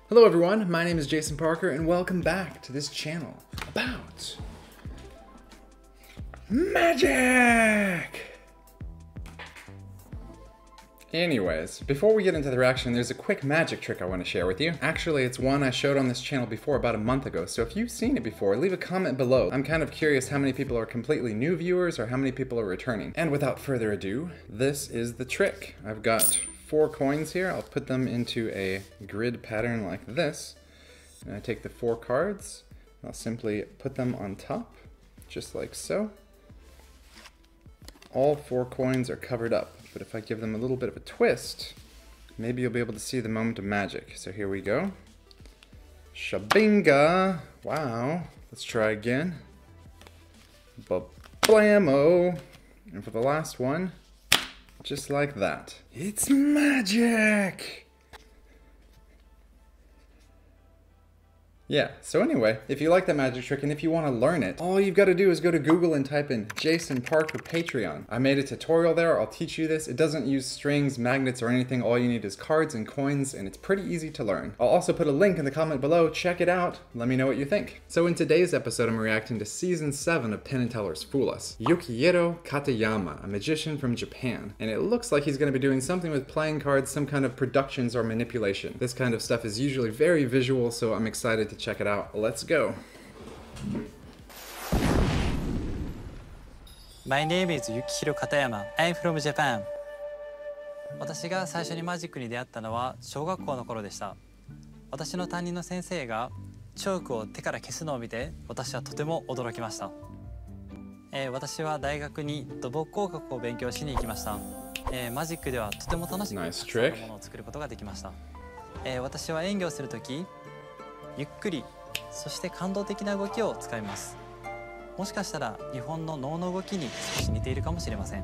Hello everyone, my name is Jason Parker and welcome back to this channel about magic! Anyways, before we get into the reaction, there's a quick magic trick I want to share with you. Actually, it's one I showed on this channel before about a month ago, so if you've seen it before, leave a comment below. I'm kind of curious how many people are completely new viewers or how many people are returning. And without further ado, this is the trick. I've got 4 coins here. I'll put them into a grid pattern like this. And I take the 4 cards, I'll simply put them on top, just like so. All 4 coins are covered up. But if I give them a little bit of a twist, maybe you'll be able to see the moment of magic. So here we go. Shabinga! Wow. Let's try again. Ba-blammo! And for the last one, just like that. It's magic! Yeah, so anyway, if you like that magic trick and if you want to learn it, all you've got to do is go to Google and type in Jason Parker Patreon. I made a tutorial there, I'll teach you this. It doesn't use strings, magnets, or anything. All you need is cards and coins, and it's pretty easy to learn. I'll also put a link in the comment below. Check it out. Let me know what you think. So in today's episode, I'm reacting to Season 7 of Penn and Teller's Fool Us. Yukihiro Katayama, a magician from Japan. And it looks like he's going to be doing something with playing cards, some kind of productions or manipulation. This kind of stuff is usually very visual, so I'm excited to check it out. Let's go. My name is Yukihiro Katayama. I'm from Japan. 私が最初にマジックに出会ったのは小学校の頃でした。私の担任の先生がチョークを手から消すのを見て私はとても驚きました。私は大学に土木工学を勉強しに行きました。マジックではとても楽しくたくさんのものを作ることができました。私は演技をするとき、ゆっくりそして感動的な動きを使います。もしかしたら日本の能の動きに少し似ているかもしれません。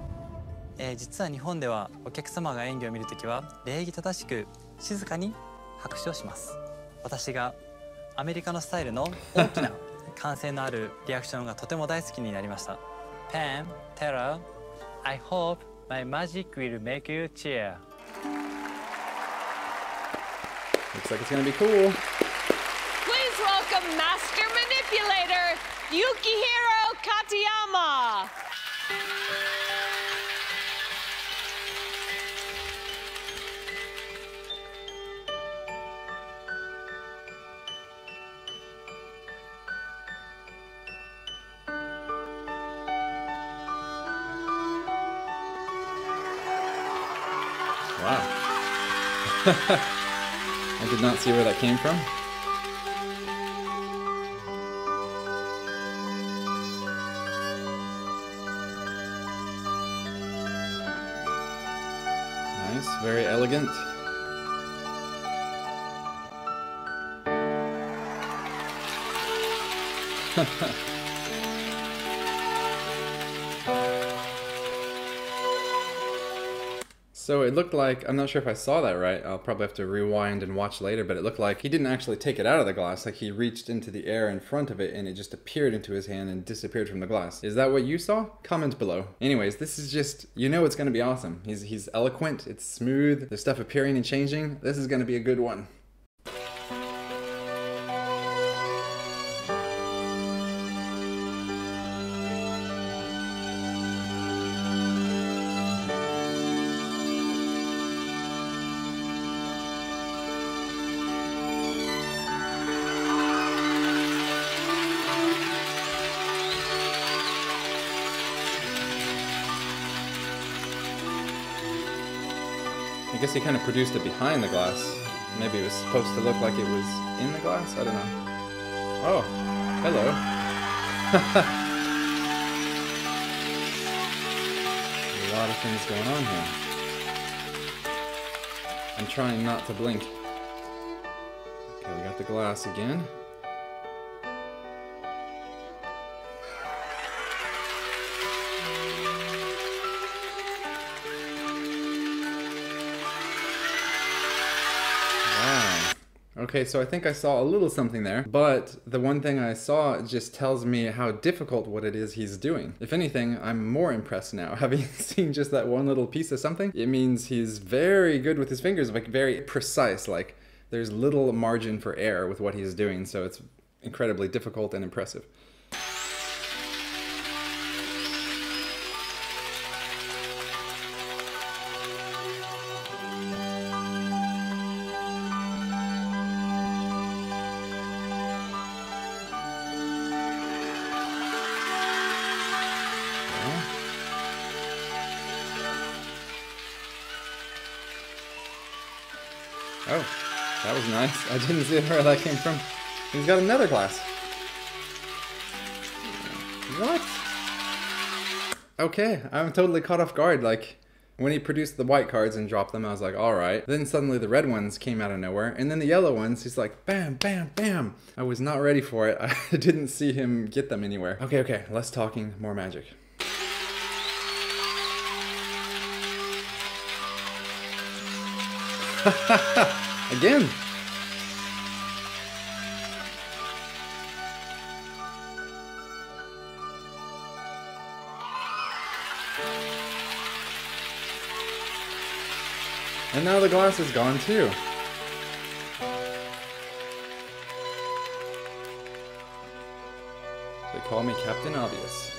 実は日本ではお客様が演技を見るときは礼儀正しく静かに拍手をします。私がアメリカのスタイルの大きな歓声のあるリアクションがとても大好きになりました。Penn Teller, I hope my magic will make you cheer. Looks like it's gonna be cool. Welcome, Master Manipulator, Yukihiro Katayama! Wow. I did not see where that came from. Very elegant. So it looked like, I'm not sure if I saw that right, I'll probably have to rewind and watch later, but it looked like he didn't actually take it out of the glass, like he reached into the air in front of it and it just appeared into his hand and disappeared from the glass. Is that what you saw? Comment below. Anyways, this is just, you know it's gonna be awesome. He's eloquent, it's smooth, there's stuff appearing and changing. This is gonna be a good one. I guess he kind of produced it behind the glass. Maybe it was supposed to look like it was in the glass? I don't know. Oh, hello. A lot of things going on here. I'm trying not to blink. Okay, we got the glass again. Okay, so I think I saw a little something there, but the one thing I saw just tells me how difficult what it is he's doing. If anything, I'm more impressed now. Having seen just that one little piece of something, it means he's very good with his fingers, like very precise, like there's little margin for error with what he's doing, so it's incredibly difficult and impressive. Oh, that was nice. I didn't see where that came from. He's got another glass. What? Okay, I'm totally caught off guard. Like, when he produced the white cards and dropped them, I was like, alright. Then suddenly the red ones came out of nowhere, and then the yellow ones, he's like, bam, bam, bam. I was not ready for it. I didn't see him get them anywhere. Okay, less talking, more magic. Again. And now the glass is gone too. They call me Captain Obvious.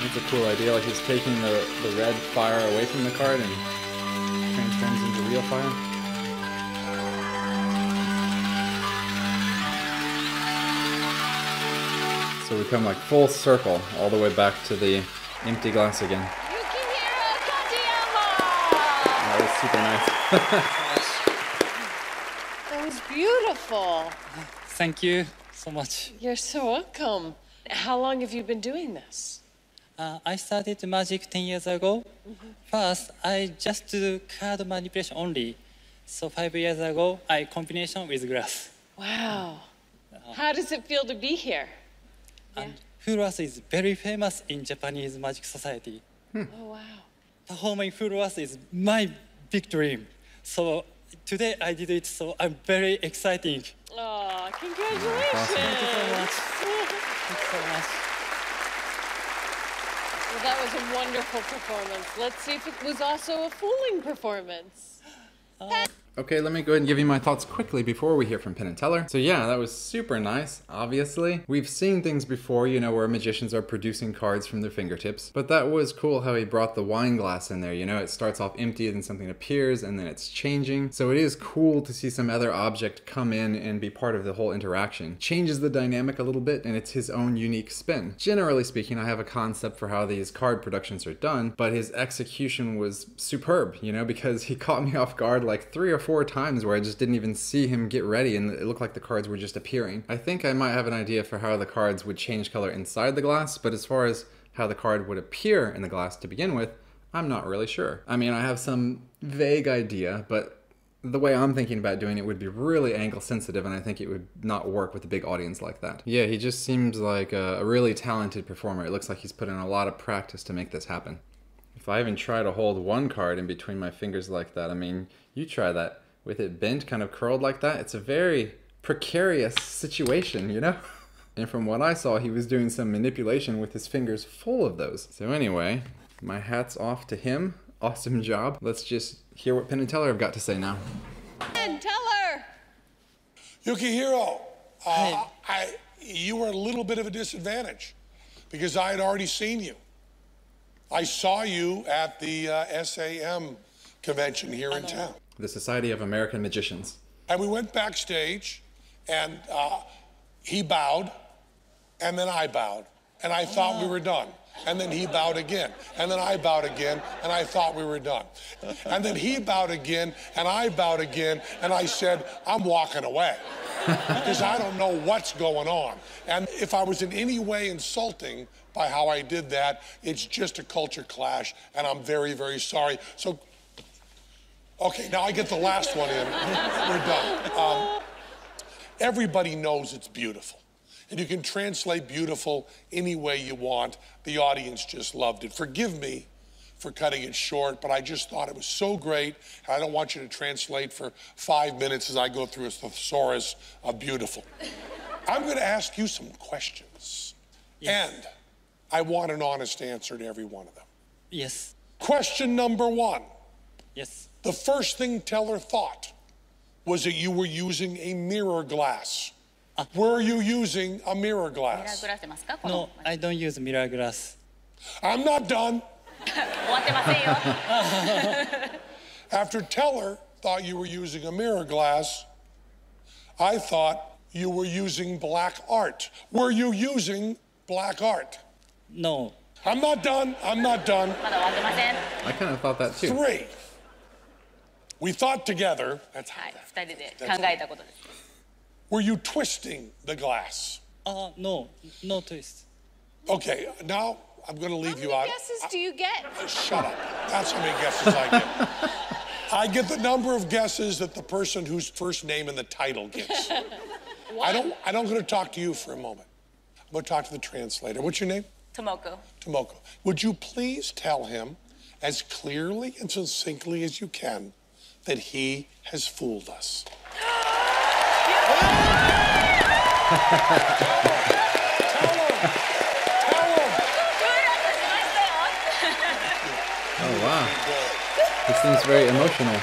That's a cool idea, like he's taking the red fire away from the card and transforms into real fire. So we come like full circle all the way back to the empty glass again. Yukihiro Katayama! That was super nice. That was beautiful. Thank you so much. You're so welcome. How long have you been doing this? I started magic 10 years ago. First, I just do card manipulation only. So 5 years ago, I combination with glass. Wow. How does it feel to be here? And Fool Us is very famous in Japanese magic society. Oh, wow. Performing Fool Us is my big dream. So today I did it, so I'm very excited. Oh, congratulations. Thank you so much. Thank you so much. Well, that was a wonderful performance. Let's see if it was also a fooling performance. Okay, let me go ahead and give you my thoughts quickly before we hear from Penn and Teller. So yeah, that was super nice, obviously. We've seen things before, you know, where magicians are producing cards from their fingertips. But that was cool how he brought the wine glass in there, you know? It starts off empty, then something appears, and then it's changing. So it is cool to see some other object come in and be part of the whole interaction. Changes the dynamic a little bit, and it's his own unique spin. Generally speaking, I have a concept for how these card productions are done, but his execution was superb, you know, because he caught me off guard like 3 or 4 times where I just didn't even see him get ready and it looked like the cards were just appearing. I think I might have an idea for how the cards would change color inside the glass, but as far as how the card would appear in the glass to begin with, I'm not really sure. I mean, I have some vague idea, but the way I'm thinking about doing it would be really angle sensitive, and I think it would not work with a big audience like that. Yeah, he just seems like a really talented performer. It looks like he's put in a lot of practice to make this happen. If I even try to hold one card in between my fingers like that, I mean, you try that. With it bent, kind of curled like that, it's a very precarious situation, you know? And from what I saw, he was doing some manipulation with his fingers full of those. So anyway, my hat's off to him. Awesome job. Let's just hear what Penn and Teller have got to say now. Penn Teller! Yukihiro, you were a little bit of a disadvantage because I had already seen you. I saw you at the SAM convention here in town. The Society of American Magicians. And we went backstage, and he bowed, and then I bowed, and I thought we were done. And then he bowed again, and then I bowed again, and I thought we were done. And then he bowed again, and I bowed again, and I said, I'm walking away, because I don't know what's going on. And if I was in any way insulting by how I did that, it's just a culture clash, and I'm very, very sorry. So. Okay, now I get the last one in. We're done. Everybody knows it's beautiful. And you can translate beautiful any way you want. The audience just loved it. Forgive me for cutting it short, but I just thought it was so great. And I don't want you to translate for 5 minutes as I go through a thesaurus of beautiful. I'm going to ask you some questions. Yes. And I want an honest answer to every one of them. Yes. Question number 1. Yes. The first thing Teller thought was that you were using a mirror glass. Were you using a mirror glass? No, I don't use mirror glass. I'm not done. 終わってませんよ。 After Teller thought you were using a mirror glass, I thought you were using black art. Were you using black art? No. I'm not done. I'm not done. まだ終わってません。 I kind of thought that too. 3. We thought together. That's はい、 how 二人で考えたことです。 Were you twisting the glass? No. No twist. Okay, now I'm going to How leave many you out. guesses do you get? Shut up. That's how many guesses I get. I get the number of guesses that the person whose first name in the title gets. I don't going to talk to you for a moment. I'm going to talk to the translator. What's your name? Tomoko. Tomoko. Would you please tell him as clearly and succinctly as you can that he has fooled us? Oh, wow. This seems very emotional.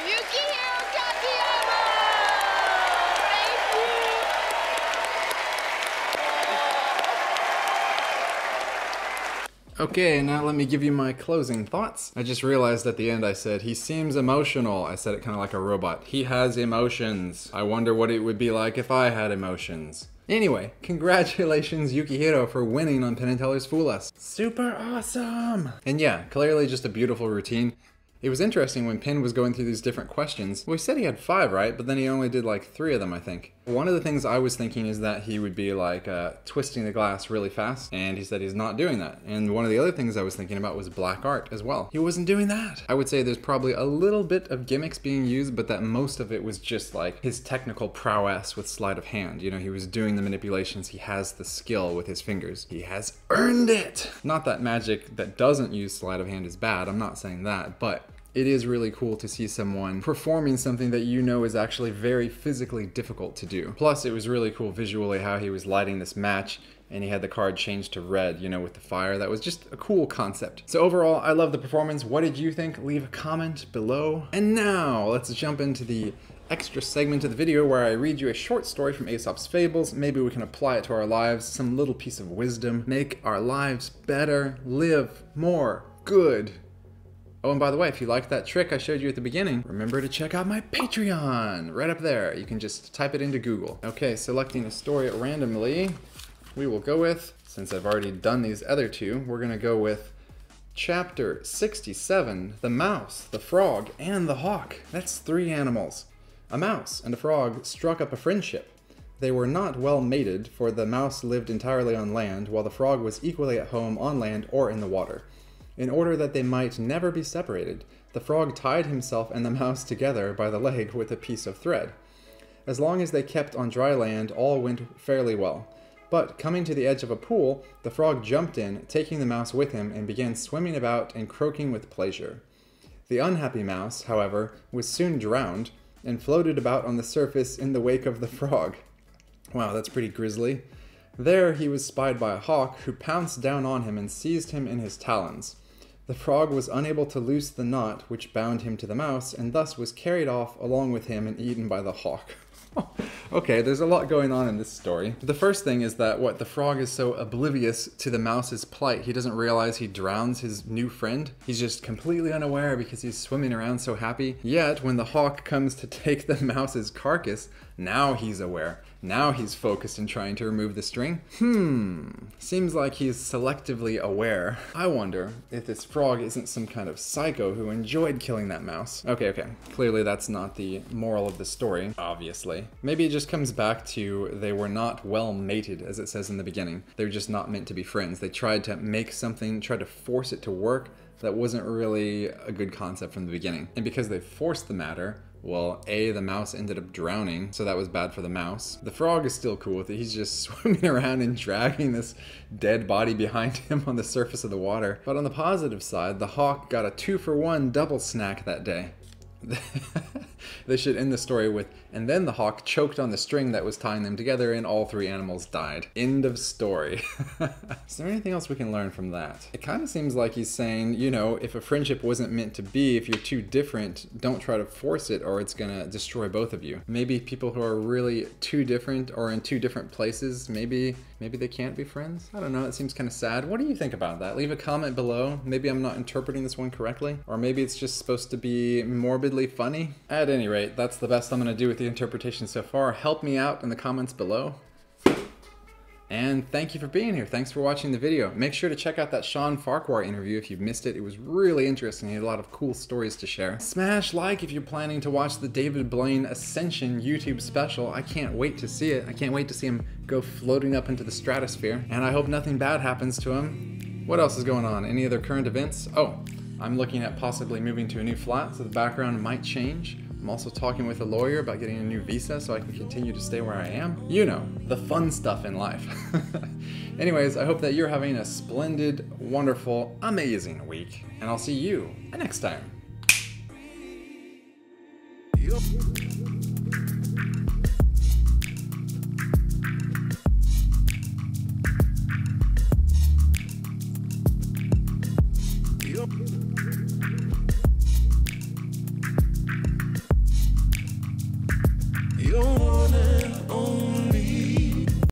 Yukihiro Katayama! Thank you! Okay, now let me give you my closing thoughts. I just realized at the end I said, he seems emotional. I said it kind of like a robot. He has emotions. I wonder what it would be like if I had emotions. Anyway, congratulations Yukihiro for winning on Penn and Teller's Fool Us. Super awesome! And yeah, clearly just a beautiful routine. It was interesting when Penn was going through these different questions. Well, he said he had 5, right? But then he only did like 3 of them, I think. One of the things I was thinking is that he would be like twisting the glass really fast, and he said he's not doing that. And one of the other things I was thinking about was black art as well. He wasn't doing that. I would say there's probably a little bit of gimmicks being used, but that most of it was just like his technical prowess with sleight of hand. You know, he was doing the manipulations. He has the skill with his fingers. He has earned it. Not that magic that doesn't use sleight of hand is bad. I'm not saying that, but it is really cool to see someone performing something that you know is actually very physically difficult to do. Plus, it was really cool visually how he was lighting this match and he had the card change to red, you know, with the fire. That was just a cool concept. So overall, I love the performance. What did you think? Leave a comment below. And now, let's jump into the extra segment of the video where I read you a short story from Aesop's Fables. Maybe we can apply it to our lives, some little piece of wisdom, make our lives better, live more good. Oh, and by the way, if you liked that trick I showed you at the beginning, remember to check out my Patreon, right up there. You can just type it into Google. Okay, selecting a story randomly, we will go with, since I've already done these other 2, we're gonna go with Chapter 67, The Mouse, the Frog, and the Hawk. That's 3 animals. A mouse and a frog struck up a friendship. They were not well mated, for the mouse lived entirely on land, while the frog was equally at home on land or in the water. In order that they might never be separated, the frog tied himself and the mouse together by the leg with a piece of thread. As long as they kept on dry land, all went fairly well. But coming to the edge of a pool, the frog jumped in, taking the mouse with him, and began swimming about and croaking with pleasure. The unhappy mouse, however, was soon drowned, and floated about on the surface in the wake of the frog. Wow, that's pretty grisly. There he was spied by a hawk, who pounced down on him and seized him in his talons. The frog was unable to loose the knot which bound him to the mouse, and thus was carried off along with him and eaten by the hawk. Okay, there's a lot going on in this story. The first thing is that, the frog is so oblivious to the mouse's plight. He doesn't realize he drowns his new friend. He's just completely unaware because he's swimming around so happy. Yet, when the hawk comes to take the mouse's carcass, now he's aware. Now he's focused in trying to remove the string. Seems like he's selectively aware. I wonder if this frog isn't some kind of psycho who enjoyed killing that mouse. Okay. Clearly that's not the moral of the story, obviously. Maybe it just comes back to they were not well mated, as it says in the beginning. They're just not meant to be friends. They tried to make something, tried to force it to work. That wasn't really a good concept from the beginning. And because they forced the matter, Well, A, the mouse ended up drowning, so that was bad for the mouse. The frog is still cool with it. He's just swimming around and dragging this dead body behind him on the surface of the water. But on the positive side, the hawk got a 2-for-1 double snack that day. They should end the story with, and then the hawk choked on the string that was tying them together and all 3 animals died. End of story. Is there anything else we can learn from that? It kind of seems like he's saying, you know, if a friendship wasn't meant to be, if you're too different, don't try to force it or it's gonna destroy both of you. Maybe people who are really too different or in 2 different places, maybe they can't be friends? I don't know, it seems kind of sad. What do you think about that? Leave a comment below. Maybe I'm not interpreting this one correctly, or maybe it's just supposed to be morbidly funny. At any rate, that's the best I'm gonna do with the interpretation so far. Help me out in the comments below. And thank you for being here. Thanks for watching the video. Make sure to check out that Sean Farquhar interview if you've missed it. It was really interesting. He had a lot of cool stories to share. Smash like if you're planning to watch the David Blaine Ascension YouTube special. I can't wait to see it. I can't wait to see him go floating up into the stratosphere. And I hope nothing bad happens to him. What else is going on? Any other current events? Oh, I'm looking at possibly moving to a new flat, so the background might change. I'm also talking with a lawyer about getting a new visa so I can continue to stay where I am. You know, the fun stuff in life. Anyways, I hope that you're having a splendid, wonderful, amazing week, and I'll see you next time.